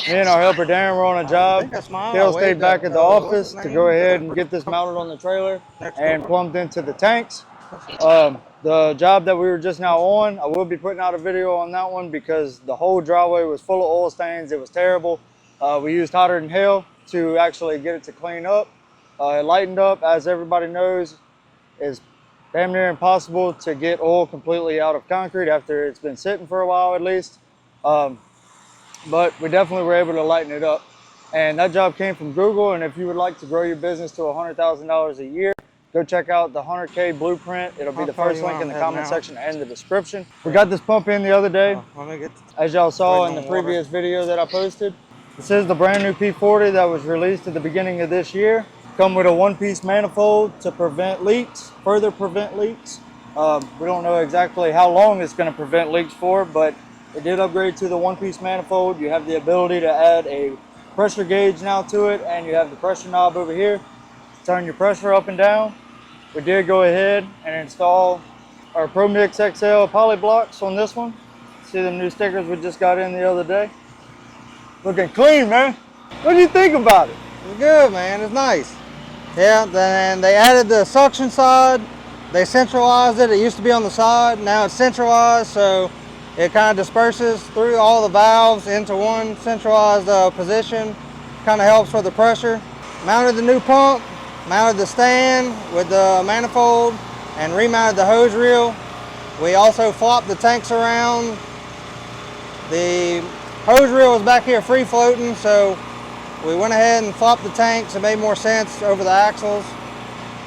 Me and our helper Darren were on a job. Dale stayed back at the office to go ahead and get this mounted on the trailer and plumbed into the tanks. The job that we were just now on, I will be putting out a video on that one because the whole driveway was full of oil stains. It was terrible. We used hotter than hell to actually get it to clean up. It lightened up, as everybody knows. It's damn near impossible to get oil completely out of concrete after it's been sitting for a while at least. But we definitely were able to lighten it up. And that job came from Google. And if you would like to grow your business to $100,000 a year, go check out the 100K blueprint. It'll be the first link in the comment section and the description. We got this pump in the other day. As y'all saw in the previous video that I posted. This is the brand new P40 that was released at the beginning of this year. Come with a one-piece manifold to prevent leaks, further prevent leaks. We don't know exactly how long it's going to prevent leaks for, but it did upgrade to the one-piece manifold. You have the ability to add a pressure gauge now to it, and you have the pressure knob over here to turn your pressure up and down. We did go ahead and install our Pro Mix XL poly blocks on this one. See them new stickers we just got in the other day? Looking clean, man. What do you think about it? It's good, man. It's nice. Yeah, then they added the suction side. They centralized it. It used to be on the side. Now it's centralized, so it kind of disperses through all the valves into one centralized position. Kind of helps with the pressure. Mounted the new pump, mounted the stand with the manifold, and remounted the hose reel. We also flopped the tanks around. The hose reel was back here free floating, so we went ahead and flopped the tanks. It made more sense over the axles.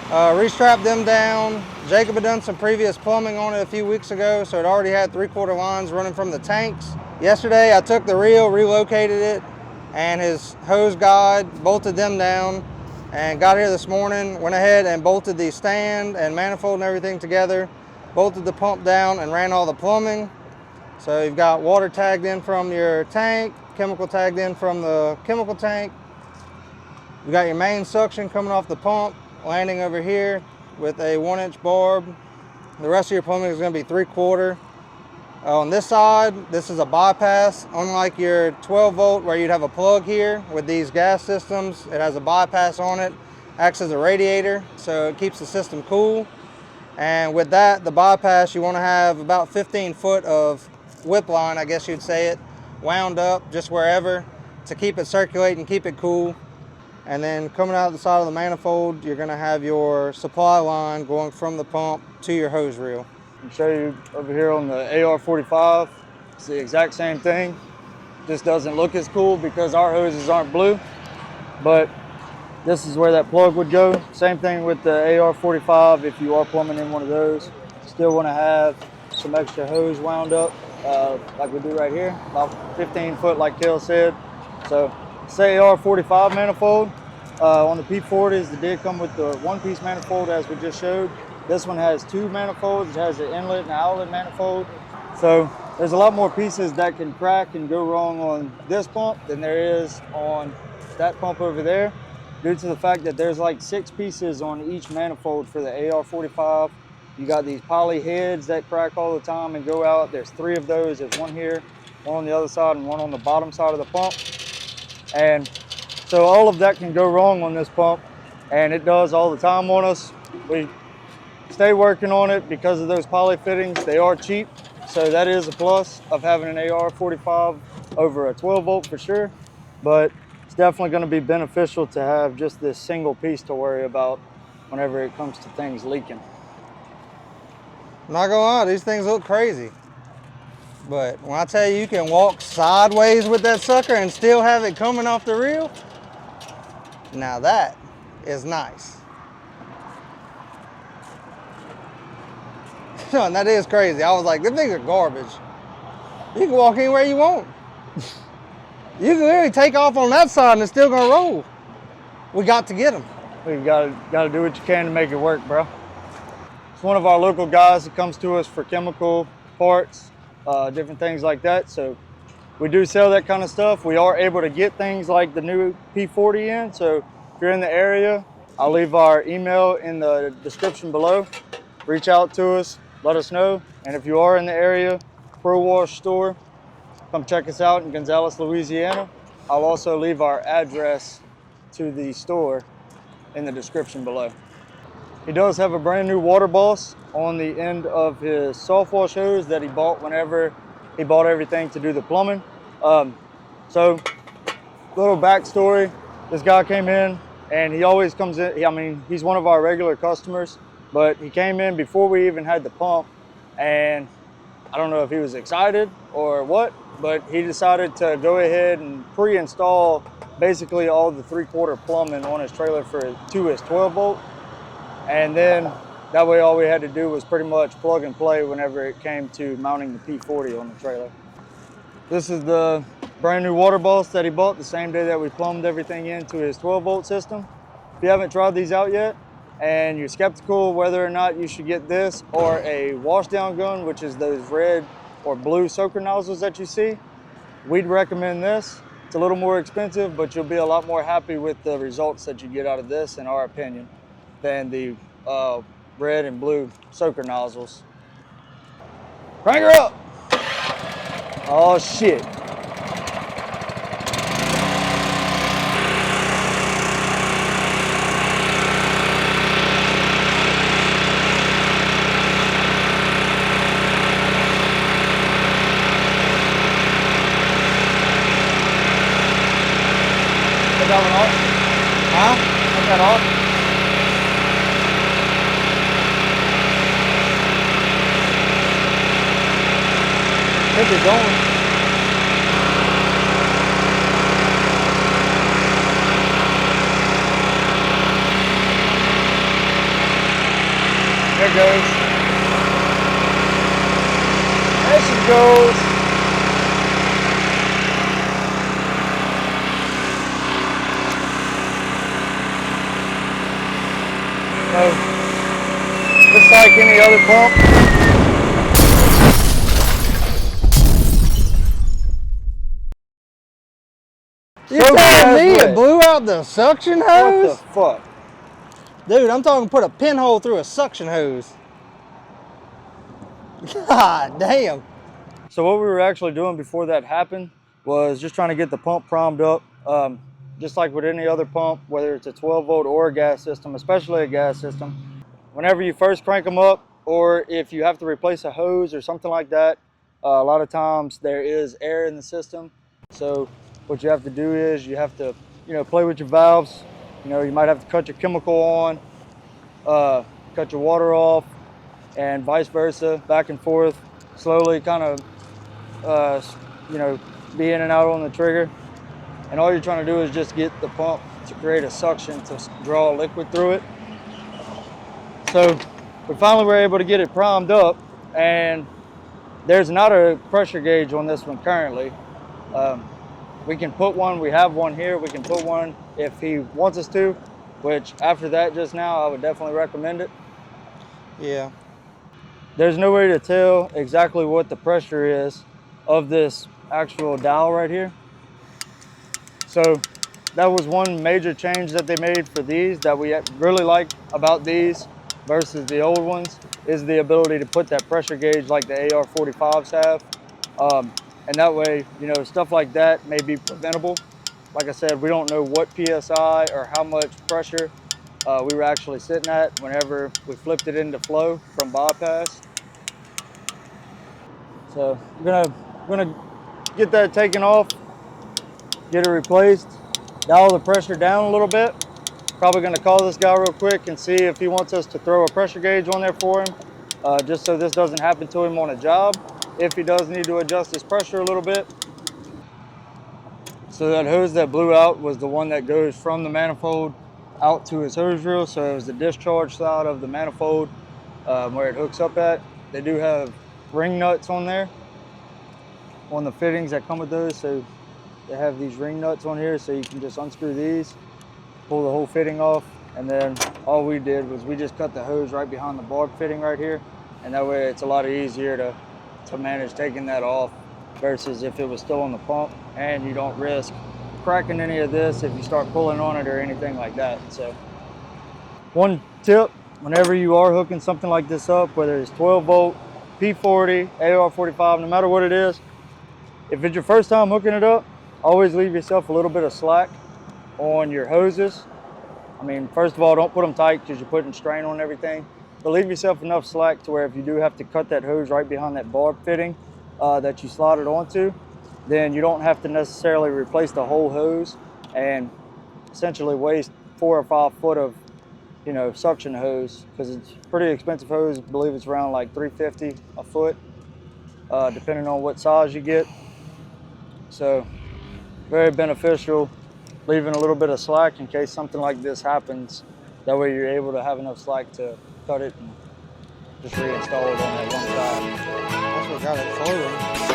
Restrapped them down. Jacob had done some previous plumbing on it a few weeks ago, so it already had 3/4 lines running from the tanks. Yesterday I took the reel, relocated it, and his hose guide, bolted them down, and got here this morning, went ahead and bolted the stand and manifold and everything together, bolted the pump down and ran all the plumbing. So you've got water tagged in from your tank, chemical tagged in from the chemical tank. You got your main suction coming off the pump, landing over here with a 1-inch barb. The rest of your plumbing is going to be 3/4. On this side, this is a bypass. Unlike your 12 volt where you'd have a plug here, with these gas systems, it has a bypass on it, acts as a radiator, so it keeps the system cool. And with that, the bypass, you want to have about 15 foot of whip line, I guess you'd say it, wound up just wherever to keep it circulating, keep it cool. And then coming out the side of the manifold, you're going to have your supply line going from the pump to your hose reel. I'll show you over here on the AR45. It's the exact same thing. Just doesn't look as cool because our hoses aren't blue, but this is where that plug would go. Same thing with the AR45. If you are plumbing in one of those, still want to have some extra hose wound up like we do right here, about 15 foot like Kel said. So say AR45 manifold. On the P40s, it did come with the one-piece manifold as we just showed. This one has two manifolds. It has an inlet and an outlet manifold. So there's a lot more pieces that can crack and go wrong on this pump than there is on that pump over there, due to the fact that there's like 6 pieces on each manifold for the AR45. You got these poly heads that crack all the time and go out. There's 3 of those. There's one here, one on the other side, and one on the bottom side of the pump. And so all of that can go wrong on this pump, and it does all the time on us. We stay working on it because of those poly fittings. They are cheap, so that is a plus of having an AR45 over a 12 volt for sure. But it's definitely going to be beneficial to have just this single piece to worry about whenever it comes to things leaking. I'm not gonna lie, these things look crazy. But when I tell you you can walk sideways with that sucker and still have it coming off the reel, now that is nice. And that is crazy. I was like, this things are garbage. You can walk anywhere you want. You can literally take off on that side and it's still gonna roll. We got to get them. We gotta do what you can to make it work, bro. It's one of our local guys that comes to us for chemical parts, different things like that. So we do sell that kind of stuff. We are able to get things like the new P40 in. So if you're in the area, I'll leave our email in the description below. Reach out to us, let us know. And if you are in the area, Pro Wash store, come check us out in Gonzales, Louisiana. I'll also leave our address to the store in the description below. He does have a brand new water boss on the end of his soft wash hose that he bought whenever he bought everything to do the plumbing. So, little backstory, this guy came in and he always comes in, I mean, he's one of our regular customers, but he came in before we even had the pump, and I don't know if he was excited or what, but he decided to go ahead and pre-install basically all the 3/4 plumbing on his trailer to his 12 volt. And then that way all we had to do was pretty much plug and play whenever it came to mounting the P40 on the trailer. This is the brand new water boss that he bought the same day that we plumbed everything into his 12 volt system. If you haven't tried these out yet and you're skeptical whether or not you should get this or a wash down gun, which is those red or blue soaker nozzles that you see, we'd recommend this. It's a little more expensive, but you'll be a lot more happy with the results that you get out of this, in our opinion, than the red and blue soaker nozzles. Crank her up! Oh shit. Put that one off? Huh? Put that off? I think it's going. There it goes. There she goes. So, just like any other pump, You telling me it blew out the suction hose? what the fuck? Dude, I'm talking put a pinhole through a suction hose. God damn. So what we were actually doing before that happened was just trying to get the pump primed up. Just like with any other pump, whether it's a 12 volt or a gas system, especially a gas system, whenever you first crank them up, or if you have to replace a hose or something like that, a lot of times there is air in the system. So what you have to do is you have to, play with your valves. You might have to cut your chemical on, cut your water off, and vice versa, back and forth, slowly kind of, be in and out on the trigger. And all you're trying to do is just get the pump to create a suction to draw liquid through it. So we finally were able to get it primed up, and there's not a pressure gauge on this one currently. We can put one, we have one here, we can put one if he wants us to, which after that just now, I would definitely recommend it. Yeah. There's no way to tell exactly what the pressure is of this actual dial right here. So that was one major change that they made for these that we really like about these versus the old ones, is the ability to put that pressure gauge like the AR45s have. And that way, stuff like that may be preventable. Like I said, we don't know what PSI or how much pressure we were actually sitting at whenever we flipped it into flow from bypass. So I'm gonna get that taken off, get it replaced, dial the pressure down a little bit. Probably gonna call this guy real quick and see if he wants us to throw a pressure gauge on there for him, just so this doesn't happen to him on a job, if he does need to adjust his pressure a little bit. So that hose that blew out was the one that goes from the manifold out to his hose reel. So it was the discharge side of the manifold where it hooks up at. They do have ring nuts on there, on the fittings that come with those. So they have these ring nuts on here, so you can just unscrew these, pull the whole fitting off, and then all we did was we just cut the hose right behind the barb fitting right here, and that way it's a lot easier to manage taking that off versus if it was still on the pump, and you don't risk cracking any of this if you start pulling on it or anything like that. So one tip, whenever you are hooking something like this up, whether it's 12 volt, P40, AR45, no matter what it is, if it's your first time hooking it up, always leave yourself a little bit of slack on your hoses. I mean, first of all, don't put them tight because you're putting strain on everything. But leave yourself enough slack to where if you do have to cut that hose right behind that barb fitting that you slotted onto, then you don't have to necessarily replace the whole hose and essentially waste 4 or 5 foot of, you know, suction hose, because it's pretty expensive hose. I believe it's around like $350 a foot, depending on what size you get. So very beneficial leaving a little bit of slack in case something like this happens. That way you're able to have enough slack to cut it and just reinstall it on that one side. That's what got it floating.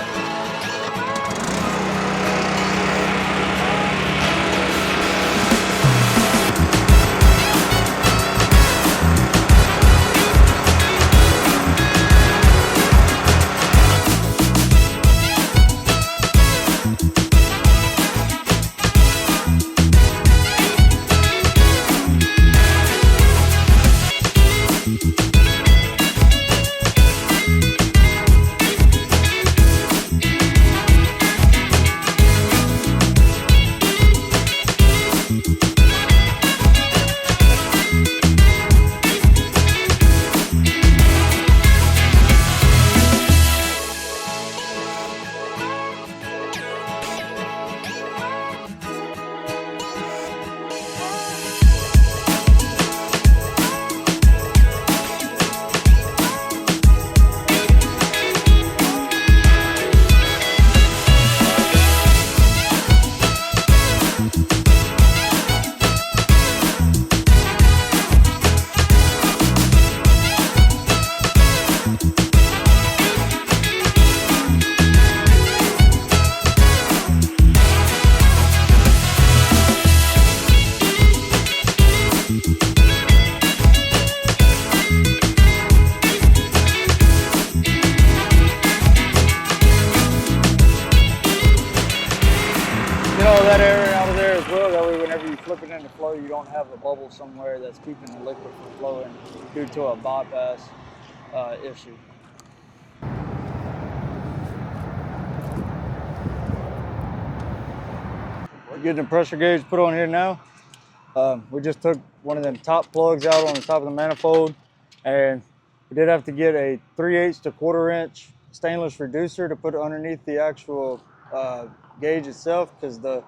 All that air out of there as well. That way whenever you flip it into flow, you don't have a bubble somewhere that's keeping the liquid from flowing due to a bypass issue. We're getting the pressure gauge put on here now. We just took one of them top plugs out on the top of the manifold, and we did have to get a 3/8 to 1/4 inch stainless reducer to put underneath the actual gauge itself, because the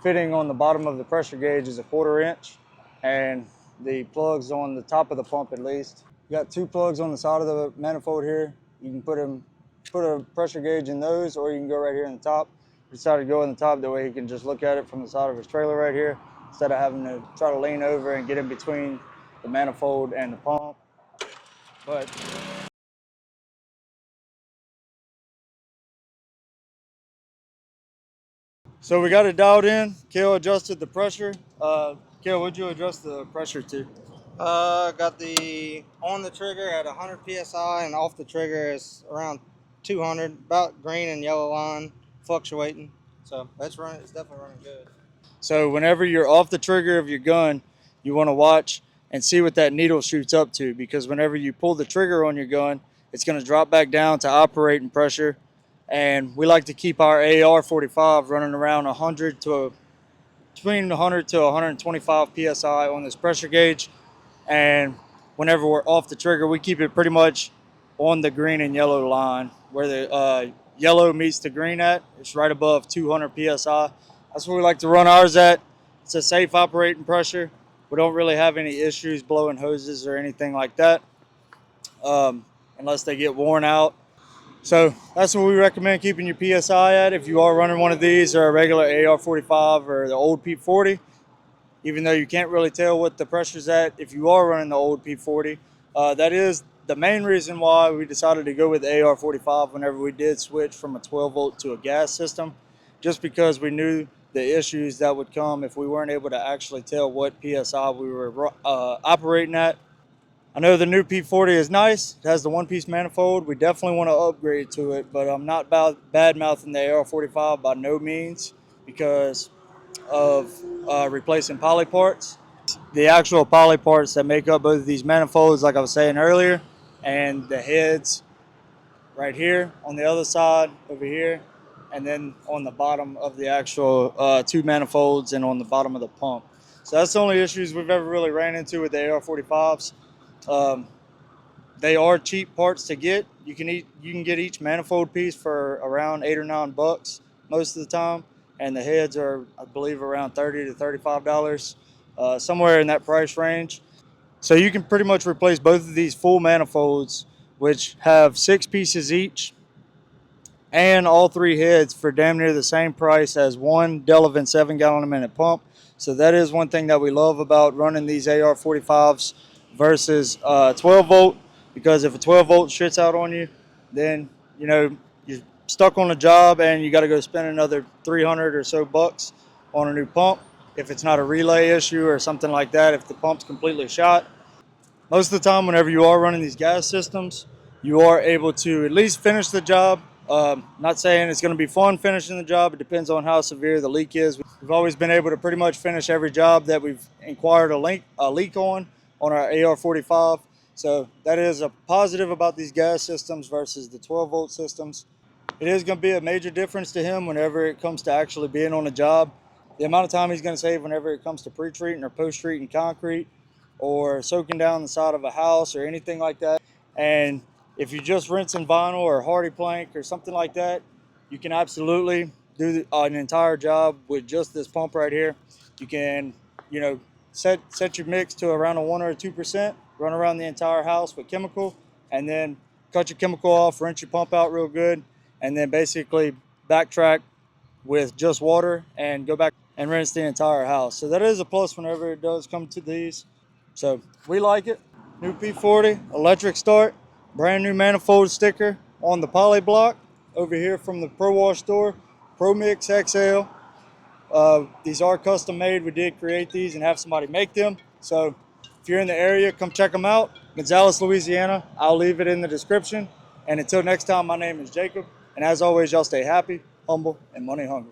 fitting on the bottom of the pressure gauge is a 1/4 inch, and the plugs on the top of the pump at least. You got 2 plugs on the side of the manifold here. You can put a pressure gauge in those, or you can go right here in the top. We decided to go in the top, that way he can just look at it from the side of his trailer right here, instead of having to try to lean over and get in between the manifold and the pump. But so we got it dialed in. Kale adjusted the pressure. Kale, what'd you adjust the pressure to? Got the on the trigger at 100 psi, and off the trigger is around 200. About green and yellow line fluctuating. So that's running. It's definitely running good. So whenever you're off the trigger of your gun, you want to watch and see what that needle shoots up to, because whenever you pull the trigger on your gun, it's going to drop back down to operating pressure. And we like to keep our AR45 running around between 100 to 125 psi on this pressure gauge. And whenever we're off the trigger, we keep it pretty much on the green and yellow line, where the yellow meets the green at. It's right above 200 psi. That's where we like to run ours at. It's a safe operating pressure. We don't really have any issues blowing hoses or anything like that, unless they get worn out. So that's what we recommend keeping your PSI at if you are running one of these, or a regular AR45 or the old P40. Even though you can't really tell what the pressure's at if you are running the old P40. That is the main reason why we decided to go with the AR45 whenever we did switch from a 12 volt to a gas system, just because we knew the issues that would come if we weren't able to actually tell what PSI we were operating at. I know the new P40 is nice. It has the one-piece manifold. We definitely want to upgrade to it, but I'm not bad-mouthing the AR45 by no means because of replacing poly parts. The actual poly parts that make up both of these manifolds, like I was saying earlier, and the heads right here on the other side over here, and then on the bottom of the actual 2 manifolds and on the bottom of the pump. So that's the only issues we've ever really ran into with the AR45s. They are cheap parts to get. You can get each manifold piece for around $8 or $9 most of the time, and the heads are, I believe, around $30 to $35, somewhere in that price range. So you can pretty much replace both of these full manifolds, which have 6 pieces each, and all 3 heads for damn near the same price as one Delavan 7-gallon a minute pump. So that is one thing that we love about running these AR45s versus 12 volt, because if a 12 volt shits out on you, then you're stuck on a job and you got to go spend another 300 or so bucks on a new pump. If it's not a relay issue or something like that, if the pump's completely shot. Most of the time, whenever you are running these gas systems, you are able to at least finish the job. Not saying it's going to be fun finishing the job. It depends on how severe the leak is. We've always been able to pretty much finish every job that we've inquired a leak on our AR45. So that is a positive about these gas systems versus the 12 volt systems. It is going to be a major difference to him whenever it comes to actually being on a job. The amount of time he's going to save whenever it comes to pre-treating or post-treating concrete or soaking down the side of a house or anything like that. And if you're just rinsing vinyl or hardy plank or something like that, you can absolutely do an entire job with just this pump right here. You can, set your mix to around a 1 or 2%, run around the entire house with chemical, and then cut your chemical off, rinse your pump out real good, and then basically backtrack with just water and go back and rinse the entire house. So that is a plus whenever it does come to these. So we like it. New P40, electric start, brand new manifold sticker on the poly block over here from the Pro Wash store, Pro Mix XL. These are custom made. We did create these and have somebody make them. So if you're in the area, come check them out. Gonzales, Louisiana. I'll leave it in the description. And until next time, my name is Jacob. And as always, y'all stay happy, humble, and money hungry.